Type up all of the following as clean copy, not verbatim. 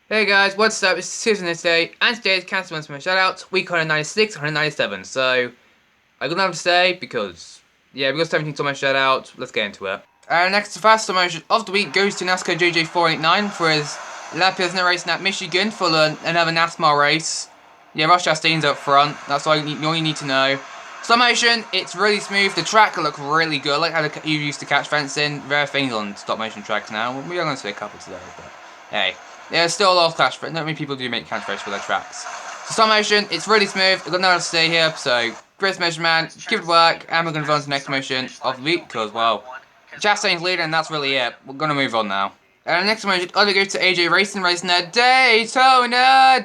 Hey guys, what's up? It's Susan today, and today's Cancer One's my shoutouts, week 196, 197. So, I got nothing to say because, yeah, we got 17 on my shoutout. Let's get into it. Next, the fast promotion of the week goes to NASCAR JJ489 for his La Pilsner race at Michigan for another NASCAR race. Yeah, Ross Chastain's up front. That's all you need to know. Stop motion, it's really smooth. The track looks really good. I like how you used to catch fencing. Rare things on stop motion tracks now. We are going to see a couple today, but hey. There's still a lot of clash, but not many people do make catch race for their tracks. So stop motion, it's really smooth. I've got no one to say here, so Chris Motion Man, keep it work, and we're going to move on to the next motion of the week, because, well, Chastain's leading, and that's really it. We're going to move on now. And next motion, I'll go to AJ Racing at Daytona,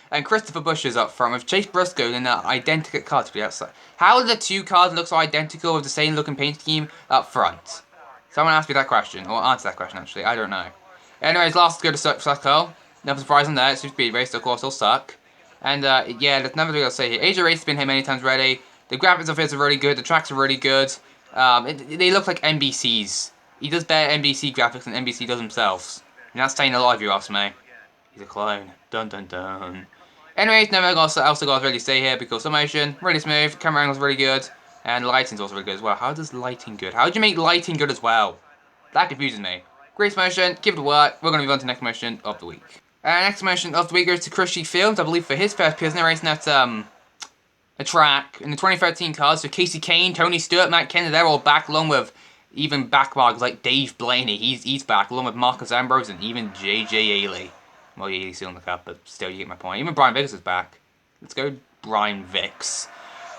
and Christopher Busch is up front with Chase Briscoe in an identical car to the outside. How do the two cars look so identical with the same looking paint scheme up front? Someone asked me that question, or answer that question actually, I don't know. Anyways, last go to Sucko. Nothing surprising there, it's a speed race, so of course it'll suck. And yeah, there's nothing else to say here. AJ Race has been here many times already. The graphics of his are really good, the tracks are really good. They look like NBC's. He does better NBC graphics than NBC does themselves. And that's saying a lot if you ask me. He's a clone. Dun dun dun. Anyways, nothing else I got to really say here because the motion, really smooth, camera angle's really good, and lighting's also really good as well. How does lighting good? How do you make lighting good as well? That confuses me. Great motion, keep it to work. We're going to move on to the next motion of the week. Next motion of the week goes to Chrissy Fields, I believe for his first Pilsner racing at a track in the 2013 cars. So Casey Kane, Tony Stewart, Matt Kennedy, they're all back, along with even backmarks like Dave Blaney. He's back, along with Marcus Ambrose and even JJ Ailey. Well, yeah, he's still in the cup, but still, you get my point. Even Brian Vickers is back. Let's go, Brian Vicks.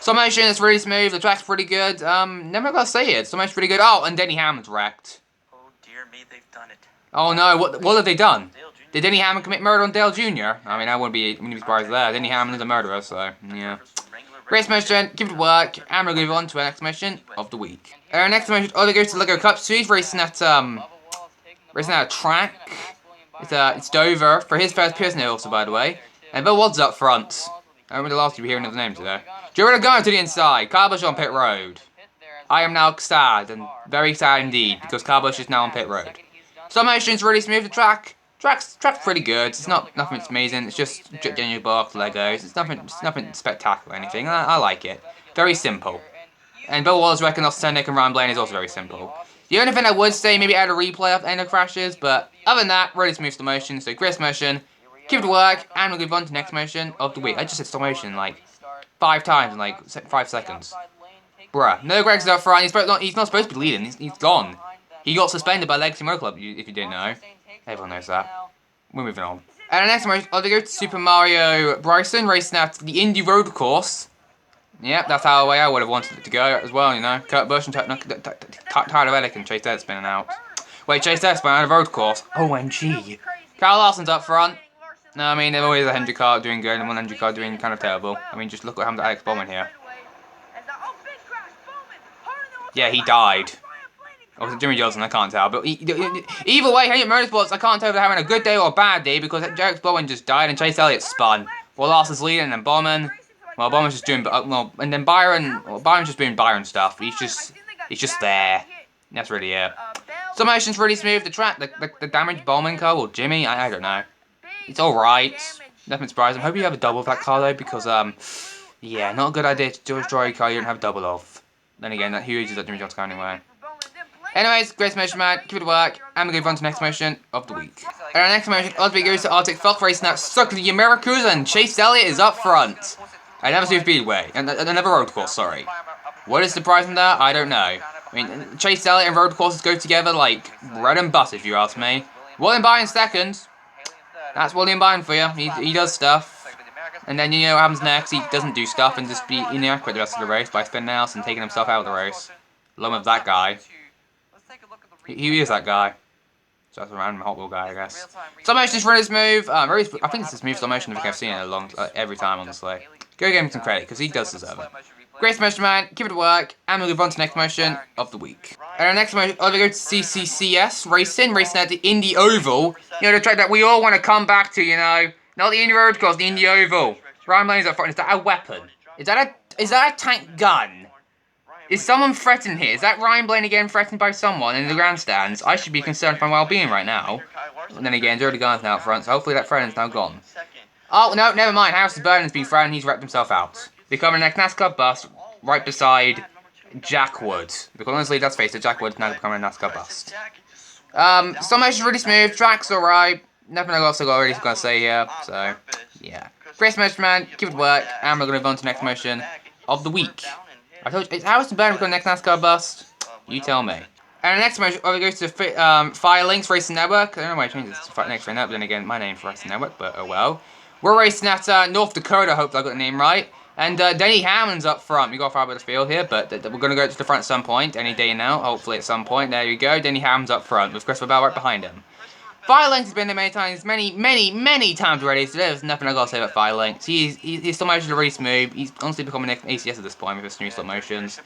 Stop motion is really smooth. The track's pretty good. Never gotta say it. Stop motion's pretty good. Oh, and Denny Hamlin's wrecked. Oh dear me, they've done it. Oh no, what have they done? Did Denny Hamlin commit murder on Dale Jr.? I mean, I wouldn't be surprised there. Denny Hamlin is a murderer, so yeah. Race motion, keep it work, and we'll move on to our next mission of the week. Our next mission also goes to Lego Cup. So he's racing at a track. It's Dover for his first Pilsner also, by the way. And Bill Wadd's up front. I remember the last you were hearing of the name today. Joe going to the inside. Kyle Busch on pit road. I am now sad, and very sad indeed, because Kyle Busch is now on pit road. Stop motion's really smooth. The track's pretty good. It's nothing amazing. It's just genuine box Legos. It's nothing spectacular or anything. I like it. Very simple. And Bill Wallace reckon off Nick and Ryan Blaney is also very simple. The only thing I would say, maybe add a replay of Ender crashes, but other than that, really smooth stop motion. So Chris motion, keep it to work, and we'll move on to the next motion of the week. I just said stop motion like 5 times in like 5 seconds. Bruh, no Greg's up front. He's not supposed to be leading. He's gone. He got suspended by Legacy Motor Club, if you didn't know. Everyone knows that. We're moving on. And the next race, I'll go to Super Mario Bryson, racing at the Indy Road Course. Yep, that's how I would have wanted it to go as well, you know. Kurt Busch and Tyler Reddick and Chase Elliott spinning out. Wait, Chase Elliott spinning out of the road course. OMG. Kyle Larson's up front. No, I mean, there's always a Hendrick car doing good and one Hendrick car doing kind of terrible. I mean, just look what happened to Alex Bowman here. Yeah, he died. Or was it Jimmy Johnson? I can't tell. But either way, Hendrick Motorsports, I can't tell if they're having a good day or a bad day because Alex Bowman just died and Chase Elliott spun. Well, Larson's leading and then Bowman. Well, Bowman's just doing and then Byron's just doing Byron stuff. He's just there. That's really it. Some motion's really smooth. The track, the damaged Bowman car, or Jimmy, I don't know. It's all right. Nothing surprising. I hope you have a double of that car though, because yeah, not a good idea to destroy a car you don't have a double of. Then again, who uses that Jimmy Johnson car anyway? Anyways, great motion, man. Keep it to work, and we're going to go on to the next motion of the week. And our next motion, Osby goes to Arctic Fox racing that sucked the Americas, and Chase Elliott is up front. I never see Speedway, and another road course, sorry. What is surprising there? I don't know. I mean, Chase Elliott and road courses go together like bread and butter, if you ask me. William Byron second. That's William Byron for you. He does stuff. And then you know what happens next. He doesn't do stuff and just be inadequate the rest of the race by spinning out and taking himself out of the race. Along with that guy. He is that guy. So that's a random Hot Wheel guy, I guess. Stop motion is really smooth. I think it's the smooth stop motion I've seen it every time, honestly. Go give him some credit, because he does deserve it. Great motion, man. Keep it to work. And we'll move on to the next motion of the week. And our next motion, I'll go to CCCS racing at the Indy Oval. You know, the track that we all want to come back to, you know. Not the Indy Road Course, the Indy Oval. Ryan Blaney's up front. Is that a weapon? Is that a tank gun? Is someone threatened here? Is that Ryan Blaney again threatened by someone in the grandstands? I should be concerned for my well-being right now. And then again, Jody Garner's now up front, so hopefully that threaten's now gone. Oh, no, never mind. Harrison Burnham's been threatened, he's wrecked himself out. Becoming the next NASCAR bust right beside Jack Wood. Because honestly, let's face it, Jack Wood's now becoming a NASCAR bust. Some motion's really smooth, track's alright. Nothing I've also got already going to say here, so, yeah. Great motion, man, keep it work, and we're going to move on to the next motion of the week. I told you, is Harrison Burnham becoming the next NASCAR bust? You tell me. And the next motion, it goes to Fire Links Racing Network. I don't know why I changed this to next Racing Network, but then again, my name's Racing Network, but oh well. We're racing at North Dakota, hope I got the name right. And Denny Hamlin's up front. We got far out of the field here, but we're going to go to the front at some point, any day now, hopefully at some point. There you go, Denny Hamlin's up front, with Christopher Bell right behind him. Fire Links has been there many times already, so there's nothing I gotta say about Fire Links. His stop motions are really smooth. He's honestly becoming an ACS at this point with his smooth stop motions.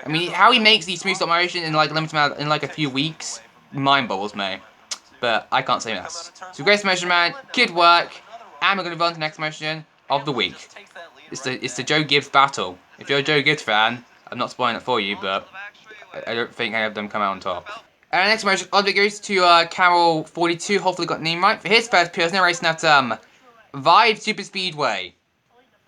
I mean, how he makes these smooth stop motions in like limited amount, in like a few weeks, mind boggles me. But I can't say less. So great motion, man. Good work. And we're gonna move on to the next motion of the week. It's the Joe Gibbs battle. If you're a Joe Gibbs fan, I'm not spoiling it for you, but I don't think any of them come out on top. And the next motion of it goes to Carol 42, hopefully got the name right, for his first personal racing at Vibes Super Speedway.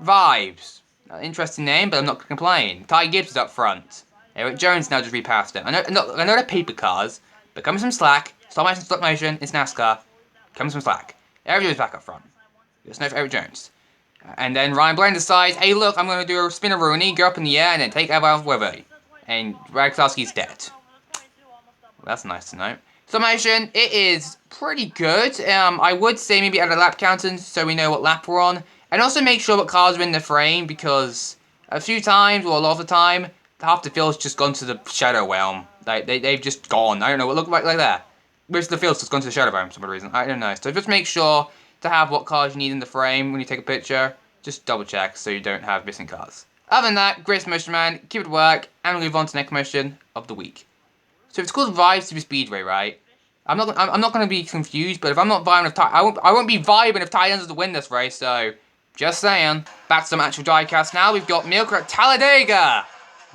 Vibes. Interesting name, but I'm not going to complain. Ty Gibbs is up front. Eric Jones now just repassed him. I know they're paper cars, but come some slack. Stop motion, it's NASCAR. Come some slack. Eric Jones back up front. There's no for Eric Jones. And then Ryan Blaine decides, hey look, I'm going to do a spin-a-rooney, go up in the air, and then take Evan with me. And Ragsowski's dead. That's nice to know. Summation, it is pretty good. I would say maybe add a lap counter so we know what lap we're on. And also make sure what cars are in the frame, because a few times, or a lot of the time, half the field's just gone to the shadow realm. Like, they've just gone. I don't know what look like that. Where's the field's just gone to the shadow realm for some reason. I don't know. So just make sure to have what cars you need in the frame when you take a picture. Just double check so you don't have missing cars. Other than that, great motion, man. Keep it work. And we'll move on to the next motion of the week. So it's called Vibe Super Speedway, right? I'm not going to be confused, but if I'm not vibing with I won't be vibing if Ty ends to win this race. So just saying. Back to some actual diecast now. We've got Milk at Talladega.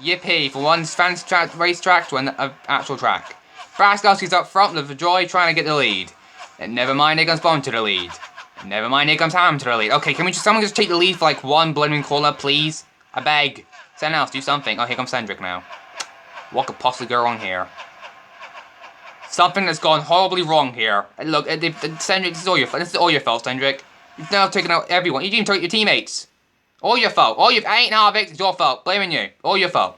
Yippee! For one fancy racetrack to an actual track. Braskowski's up front with Joy trying to get the lead. And never mind, here comes Bond to the lead. And never mind, here comes Ham to the lead. Okay, can someone just take the lead for like one blaming corner, please? I beg. Someone else, do something. Oh, here comes Cendric now. What could possibly go wrong here? Something has gone horribly wrong here. Look, Cendric, this is all your fault, Cendric. You've now taken out everyone. You didn't take your teammates. All your fault. I ain't Harvick, it's your fault. Blaming you. All your fault.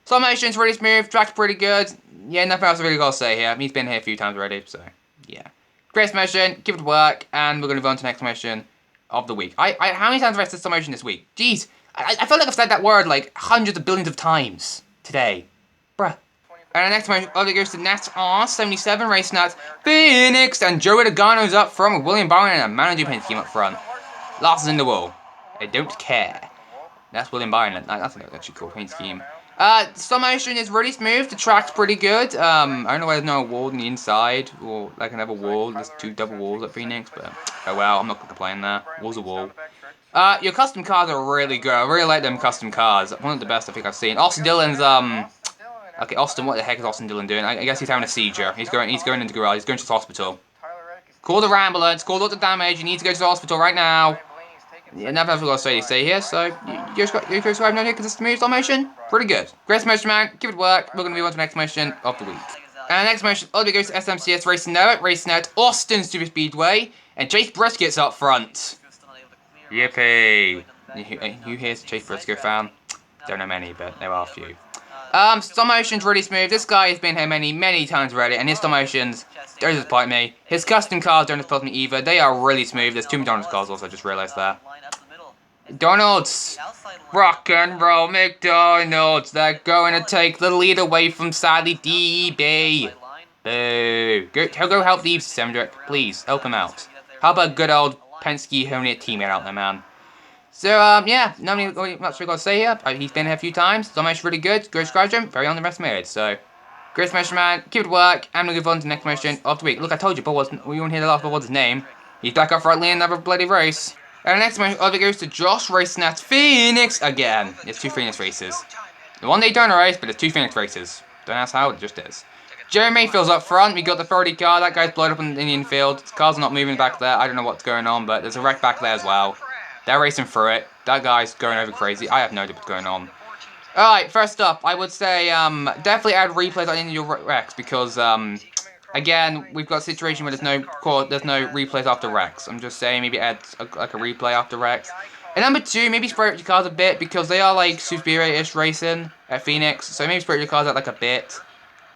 Slow motion's really smooth, track's pretty good. Yeah, nothing else I really gotta say here. He's been here a few times already, so yeah. Great motion, keep it work, and we're gonna move on to the next motion of the week. How many times have I said slow motion this week? Jeez, I feel like I've said that word like hundreds of billions of times today. Bruh. And the next motion goes to NASCAR 77 racing at Phoenix, and Joey Logano's up front with William Byron and a Manager Penske team up front. Last in the wall. I don't care. That's William Byron. That's actually cool. Paint scheme. Slow motion is really smooth. The track's pretty good. I don't know why there's no wall on the inside or like another wall. There's two double walls at Phoenix, but oh well. I'm not gonna complain there. Wall's a wall. Your custom cars are really good. I really like them custom cars. One of the best I think I've seen. Austin Dillon's Okay, Austin. What the heck is Austin Dillon doing? I guess he's having a seizure. He's going into the garage. He's going to the hospital. Call the ambulance. Call out the damage. You need to go to the hospital right now. Yeah, nothing else we've got to say here, so you guys have no idea because it's smooth slow motion? Pretty good. Great motion, man. Keep it work. We're going to move on to the next motion of the week. And the next motion, all the way goes to SMCS Racing at Austin Super Speedway, and Chase Briskett's up front. Yippee. Who here's a Chase Brisket fan? Don't know many, but there are a few. Stop motion's really smooth. This guy has been here many times already, and his stop motions don't disappoint me. His custom cars don't disappoint me either. They are really smooth. There's two McDonald's cars also, I just realised that. McDonald's! Rock and roll McDonald's! They're going to take the lead away from sadly DB. Boo. Go help these, Cendric. Please, help him out. How about good old Penske only a teammate out there, man? So, yeah, nothing much we got to say here. He's been here a few times. Stop motion really good. Great Squadron, very underestimated. So, great motion, man. Keep it work. I'm going to move on to the next motion of the week. Look, I told you, we won't hear the last, but what's his name? He's back up front in another bloody race. And the next motion of it goes to Josh racing at Phoenix again. It's two Phoenix races. The one day donor race, but it's 2 Phoenix races. Don't ask how, it just is. Jeremy Mayfield's up front. We got the 30 car. That guy's blown up in the Indian field. His car's not moving back there. I don't know what's going on, but there's a wreck back there as well. They're racing through it. That guy's going over crazy. I have no idea what's going on. Alright, first up, I would say definitely add replays on Indian wrecks because again, we've got a situation where there's no replays after wrecks. I'm just saying maybe add a replay after wrecks. And number 2, maybe spread out your cars a bit because they are like superior-ish racing at Phoenix. So maybe spread your cars out like a bit.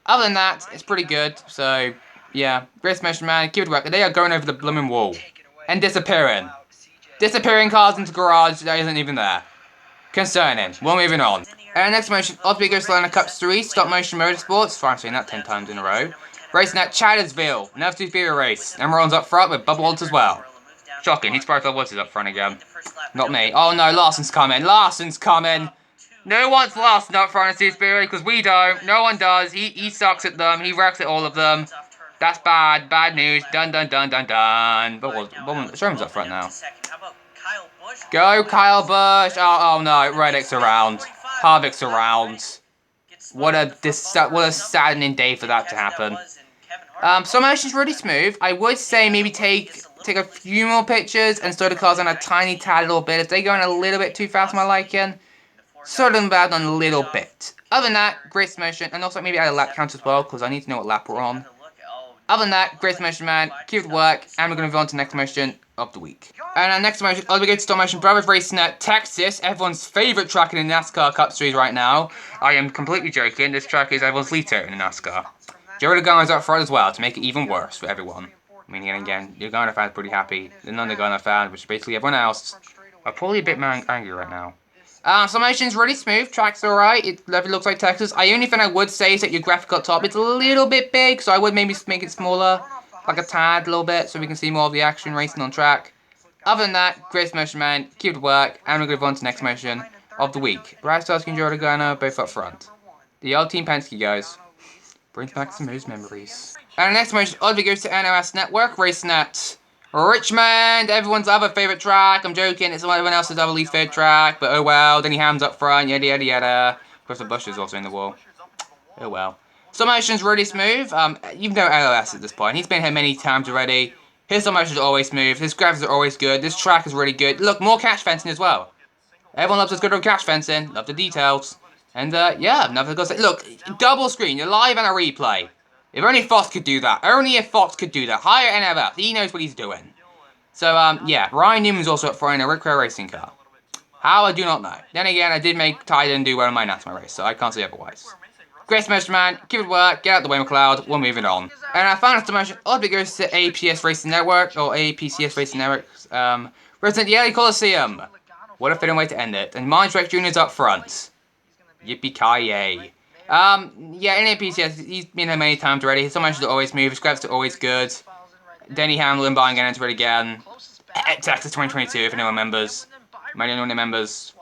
Other than that, it's pretty good. So yeah, Race Motion Man, keep it working. They are going over the blooming wall and disappearing. Disappearing cars into garage that isn't even there. Concerning. We're moving on. Next motion, Oswego Solana Cup 3, Stop Motion Motorsports. Fine, I'm saying that 10 times in a row. Racing at Chattersville. Another superior race. Emerald's up front with Bubba Waltz as well. Shocking, he's probably Waltz is up front again. Not me. Oh no, Larson's coming. Larson's coming. No one wants Larson up front in superior because we don't. No one does. He sucks at them. He wrecks at all of them. That's bad. Bad news. Dun dun dun dun dun. But Sherman's up front now. Go Kyle Busch. Oh no, Reddick's around. Harvick's around. What a saddening day for that to happen. So motion's really smooth. I would say maybe take a few more pictures and slow the cars on a tiny tad little bit. If they're going a little bit too fast for my liking, slow them down a little bit. Other than that, great motion, and also maybe add a lap count as well because I need to know what lap we're on. Other than that, great motion, man. Keep it work, and we're going to move on to the next motion of the week. And our next motion, we go to Stop Motion Brothers racing at Texas, everyone's favourite track in the NASCAR Cup Series right now. I am completely joking, this track is everyone's least favourite in the NASCAR. Joe Logano's up front as well to make it even worse for everyone. I mean, again, Logano fans are pretty happy. The non-Logano fans, which is basically everyone else, are probably a bit angry right now. Stop Motion's really smooth, track's alright, it looks like Texas. The only thing I would say is that your graphic up top, it's a little bit big, so I would maybe make it smaller, like a tad, a little bit, so we can see more of the action racing on track. Other than that, great motion, man, keep it work, and we're going to move on to the next motion of the week. Brad Starsky and Joe Logano, both up front. The old Team Penske guys. Brings back some of those memories. And the next motion, obviously goes to NOS Network, racing at Richmond, everyone's other favourite track. I'm joking, it's everyone else's other least favourite track, but oh well. Denny Ham's up front, yada yada yada. Christopher Busch is also in the wall. Oh well. Stop motion's really smooth. You know LOS at this point. He's been here many times already. His stop motion's always smooth. His graphics are always good. This track is really good. Look, more catch fencing as well. Everyone loves this good old catch fencing. Love the details. And yeah, nothing to say. Look, double screen, you're live and a replay. If only Fox could do that. Only if Fox could do that. Hire NFL. He knows what he's doing. So, yeah. Ryan Newman's also up for in a Rick Ware racing car. How, I do not know. Then again, I did make Tyden do well in my NASCAR race, so I can't say otherwise. Great motion, man. Keep it work. Get out the way, McLeod. We're moving on. And our final motion obviously goes to APS Racing Network, or APCS Racing Network. Resident Yale Coliseum. What a fitting way to end it. And Mindtrek Jr.'s up front. Yippee-ki-yay. Yeah, in APCS, he's been here many times already. His motions are always smooth, his grabs are always good. Denny Hamlin buying into it again. Texas 2022, if anyone remembers. Anyone remembers?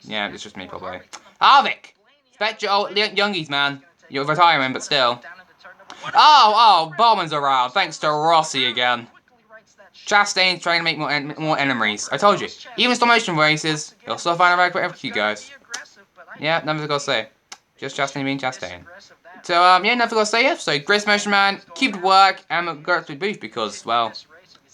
Yeah, it's just me, probably. Harvick! Expect your old youngies, man. You're retiring, but still. Oh, Bowman's around. Thanks to Rossi again. Chastain's trying to make more enemies. I told you. Even stop motion races, you'll still find a rag for you guys. Yeah, nothing to say. Just Chastain being Chastain. So, yeah, nothing to say. So, great motion, man. Keep it work. And we'll go to the booth because, well, this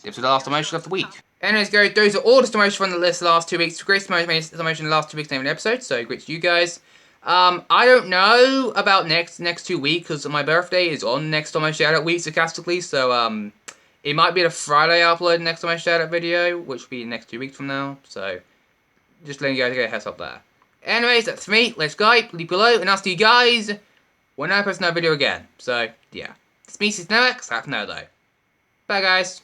was the last motion of the week. Anyways, guys, those are all the motions from the list last 2 weeks. Great motion the last 2 weeks name of the episode. So, great to you guys. I don't know about next 2 weeks because my birthday is on next on my shoutout week sarcastically. So, it might be the Friday I upload next on my shoutout video, which will be the next 2 weeks from now. So, just letting you guys get a heads up there. Anyways, that's me. Let's go. Leave below, and I'll see you guys when I post another video again. So, yeah. Species Nox, have no though. Bye, guys.